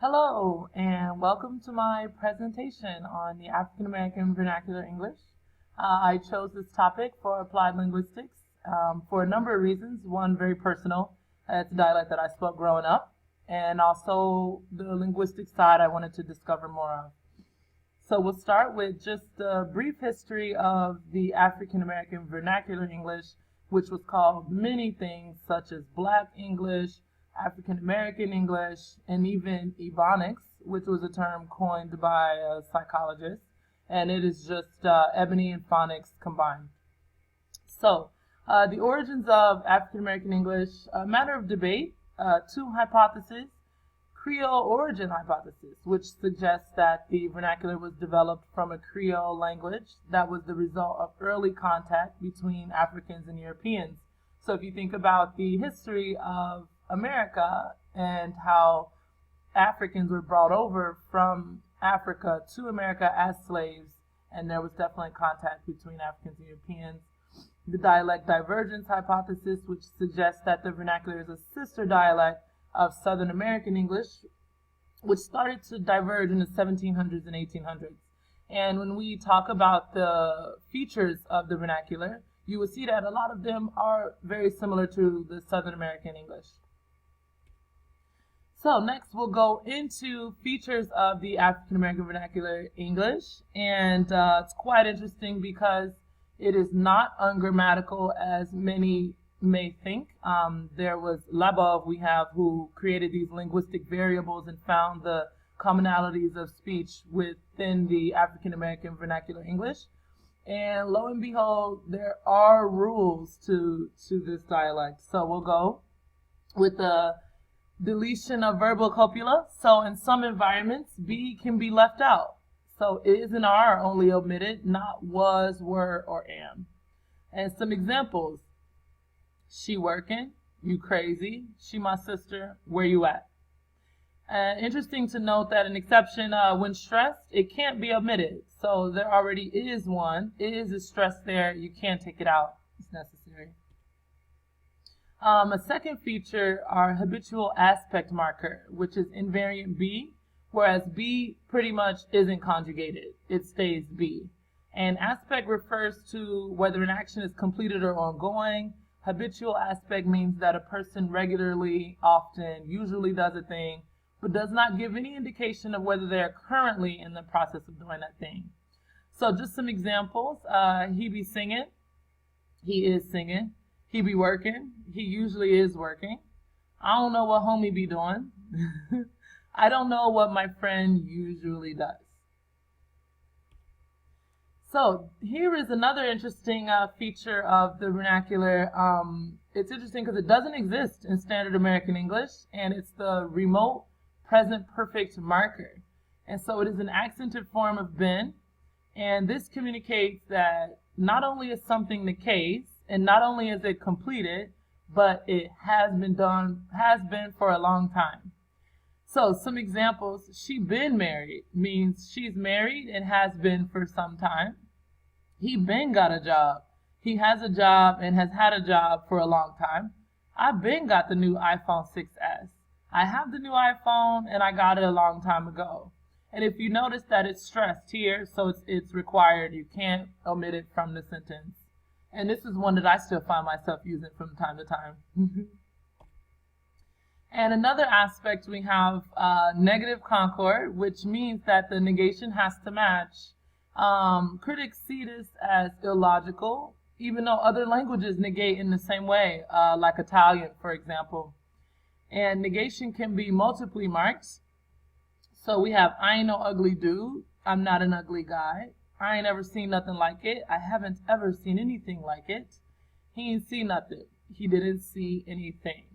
Hello, and welcome to my presentation on the African American Vernacular English. I chose this topic for applied linguistics for a number of reasons. One, very personal. It's a dialect that I spoke growing up, and also the linguistic side I wanted to discover more of. So we'll start with just a brief history of the African American Vernacular English, which was called many things such as Black English, African American English, and even Ebonics, which was a term coined by a psychologist, and it is just ebony and phonics combined. So, the origins of African American English, a matter of debate, two hypotheses. Creole origin hypothesis, which suggests that the vernacular was developed from a Creole language that was the result of early contact between Africans and Europeans. So if you think about the history of America and how Africans were brought over from Africa to America as slaves, and there was definitely contact between Africans and Europeans. The dialect divergence hypothesis, which suggests that the vernacular is a sister dialect of Southern American English, which started to diverge in the 1700s and 1800s. And when we talk about the features of the vernacular, you will see that a lot of them are very similar to the Southern American English. So next we'll go into features of the African American Vernacular English, and it's quite interesting because it is not ungrammatical as many may think. There was Labov, we have, who created these linguistic variables and found the commonalities of speech within the African American Vernacular English. And lo and behold, there are rules to this dialect. So we'll go with the deletion of verbal copula. So in some environments, B can be left out. So is and are only omitted, not was, were, or am. And some examples. She working, you crazy, she my sister, where you at? Interesting to note that an exception, when stressed, it can't be omitted. So there already is one. Is stressed there, you can't take it out. It's necessary. A second feature are habitual aspect marker, which is invariant B, whereas B pretty much isn't conjugated. It stays B. And aspect refers to whether an action is completed or ongoing. Habitual aspect means that a person regularly, often, usually does a thing, but does not give any indication of whether they are currently in the process of doing that thing. So just some examples. He be singing. He is singing. He be working. He usually is working. I don't know what homie be doing. I don't know what my friend usually does. So here is another interesting feature of the vernacular. It's interesting because it doesn't exist in standard American English, and it's the remote present perfect marker. And so it is an accented form of been, and this communicates that not only is something the case, and not only is it completed, but it has been for a long time. So some examples. She been married means she's married and has been for some time. He been got a job. He has a job and has had a job for a long time. I been got the new iPhone 6S. I have the new iPhone and I got it a long time ago. And if you notice that it's stressed here, so it's required. You can't omit it from the sentence. And this is one that I still find myself using from time to time. And another aspect, we have negative concord, which means that the negation has to match. Critics see this as illogical, even though other languages negate in the same way, like Italian, for example. And negation can be multiply marked. So we have, I ain't no ugly dude. I'm not an ugly guy. I ain't ever seen nothing like it. I haven't ever seen anything like it. He ain't see nothing. He didn't see anything.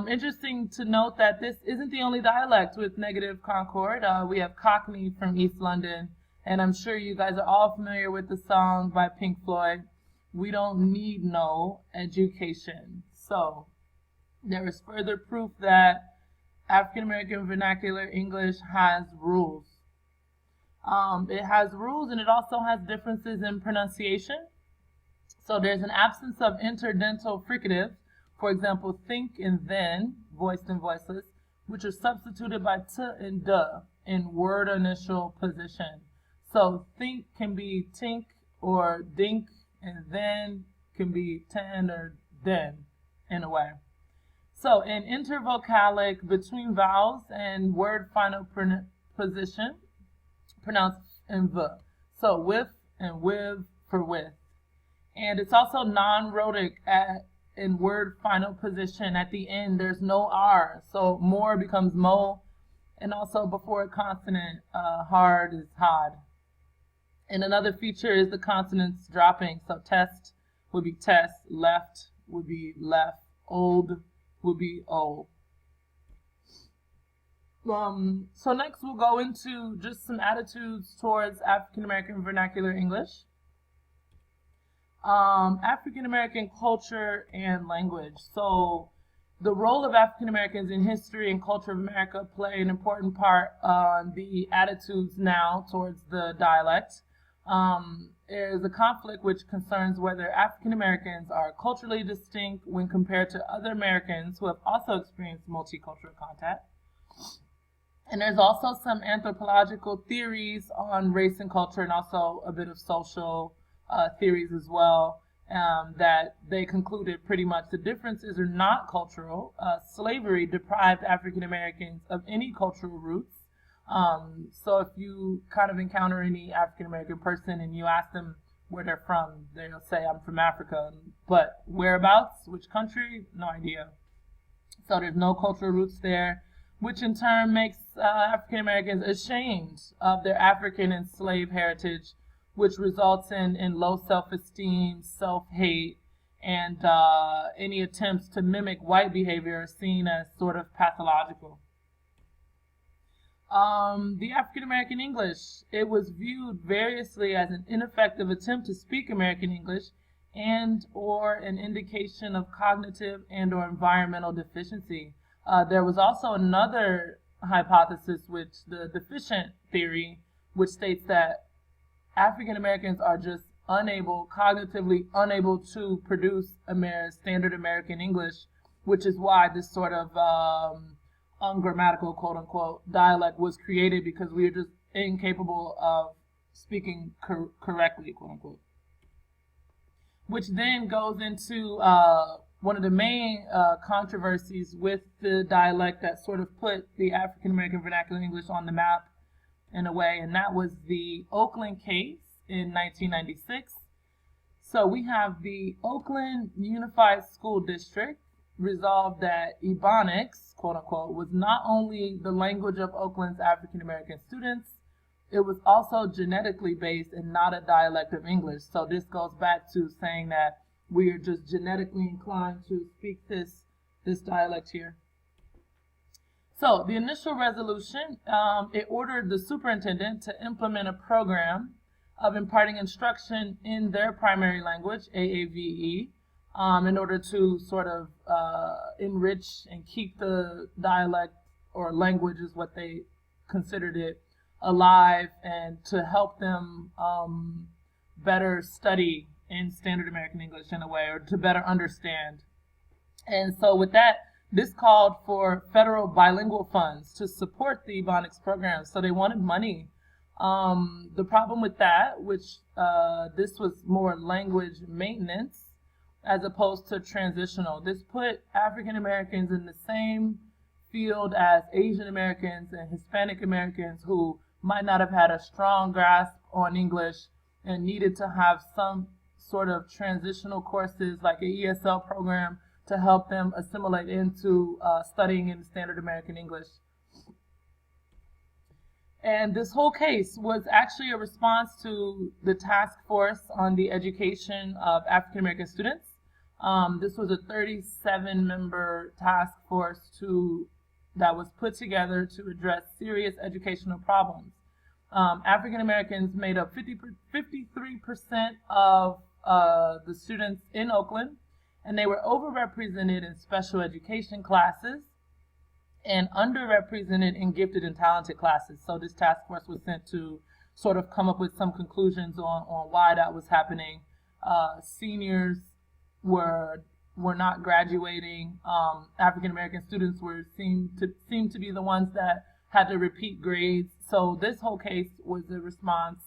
Interesting to note that this isn't the only dialect with negative concord. We have Cockney from East London. And I'm sure you guys are all familiar with the song by Pink Floyd, We Don't Need No Education. So there is further proof that African American Vernacular English has rules. It has rules, and it also has differences in pronunciation. So there's an absence of interdental fricatives. For example, think and then, voiced and voiceless, which are substituted by t and d in word initial position. So think can be tink or dink, and then can be ten or den in a way. So in intervocalic between vowels and word final position, pronounced in v. So with and with for with. And it's also non-rhotic in word final position. At the end, there's no R. So more becomes mo. And also before a consonant, hard is had. And another feature is the consonants dropping. So test would be test, left would be left, old would be old. So next we'll go into just some attitudes towards African American vernacular English. African American culture and language. So the role of African Americans in history and culture of America play an important part on the attitudes now towards the dialect. There is a conflict which concerns whether African Americans are culturally distinct when compared to other Americans who have also experienced multicultural contact. And there's also some anthropological theories on race and culture, and also a bit of social theories as well, that they concluded pretty much the differences are not cultural. Slavery deprived African Americans of any cultural roots. So if you kind of encounter any African American person and you ask them where they're from, they'll say, I'm from Africa. But whereabouts, which country, no idea. So there's no cultural roots there, which in turn makes African Americans ashamed of their African enslaved heritage, which results in low self-esteem, self-hate, and any attempts to mimic white behavior are seen as sort of pathological. The African American English, it was viewed variously as an ineffective attempt to speak American English and or an indication of cognitive and or environmental deficiency. There was also another hypothesis, which the deficient theory, which states that African Americans are just cognitively unable to produce standard American English, which is why this sort of ungrammatical, quote unquote, dialect was created, because we are just incapable of speaking correctly, quote unquote. Which then goes into one of the main controversies with the dialect that sort of put the African American vernacular English on the map in a way, and that was the Oakland case in 1996. So we have the Oakland Unified School District resolved that Ebonics, quote unquote, was not only the language of Oakland's African American students, it was also genetically based and not a dialect of English. So this goes back to saying that we are just genetically inclined to speak this dialect here. So the initial resolution, it ordered the superintendent to implement a program of imparting instruction in their primary language, AAVE, in order to sort of enrich and keep the dialect, or language is what they considered it, alive, and to help them better study in standard American English in a way, or to better understand. And so with that, this called for federal bilingual funds to support the Ebonics program. So they wanted money. The problem with that, which this was more language maintenance as opposed to transitional. This put African Americans in the same field as Asian Americans and Hispanic Americans who might not have had a strong grasp on English and needed to have some sort of transitional courses like an ESL program to help them assimilate into studying in standard American English. And this whole case was actually a response to the task force on the education of African American students. This was a 37-member task force that was put together to address serious educational problems. African Americans made up 53% of the students in Oakland, and they were overrepresented in special education classes and underrepresented in gifted and talented classes. So this task force was sent to sort of come up with some conclusions on why that was happening. Seniors were were not graduating. African American students seemed to be the ones that had to repeat grades. So this whole case was a response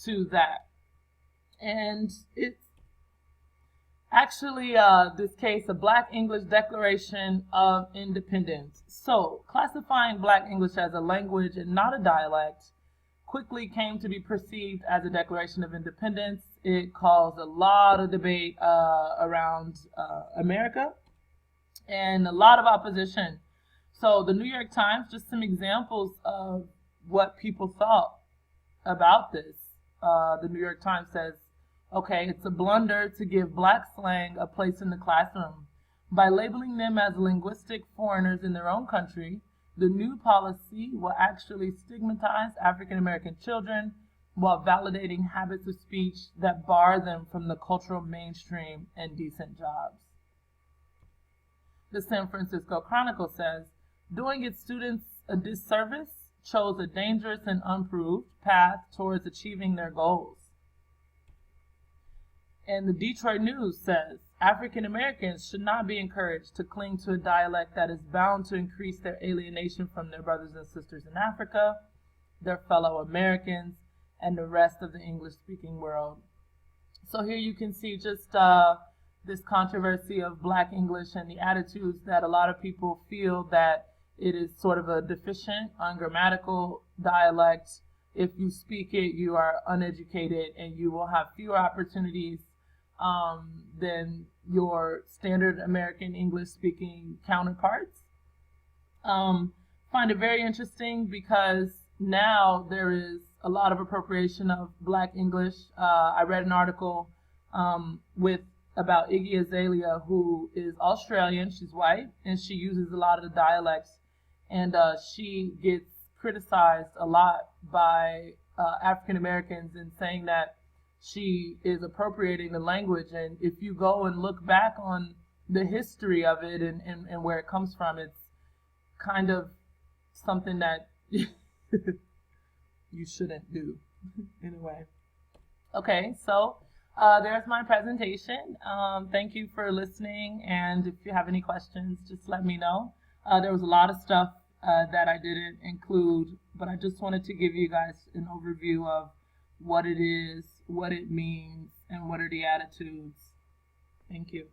to that. And it's actually this case, a Black English Declaration of Independence. So classifying Black English as a language and not a dialect quickly came to be perceived as a Declaration of Independence. It caused a lot of debate around America and a lot of opposition. So the New York Times, just some examples of what people thought about this. The New York Times says, okay, it's a blunder to give Black slang a place in the classroom. By labeling them as linguistic foreigners in their own country, the new policy will actually stigmatize African American children while validating habits of speech that bar them from the cultural mainstream and decent jobs. The San Francisco Chronicle says, doing its students a disservice chose a dangerous and unproved path towards achieving their goals. And the Detroit News says, African Americans should not be encouraged to cling to a dialect that is bound to increase their alienation from their brothers and sisters in Africa, their fellow Americans, and the rest of the English-speaking world. So here you can see just this controversy of Black English and the attitudes that a lot of people feel that it is sort of a deficient, ungrammatical dialect. If you speak it, you are uneducated and you will have fewer opportunities than your standard American English speaking counterparts. Find it very interesting because now there is a lot of appropriation of Black English. I read an article about Iggy Azalea, who is Australian, she's white, and she uses a lot of the dialects, and she gets criticized a lot by African Americans in saying that she is appropriating the language. And if you go and look back on the history of it and where it comes from, it's kind of something that you shouldn't do in a way. Okay, so there's my presentation. Thank you for listening, and if you have any questions, just let me know. There was a lot of stuff that I didn't include, but I just wanted to give you guys an overview of what it is, what it means, and what are the attitudes. Thank you.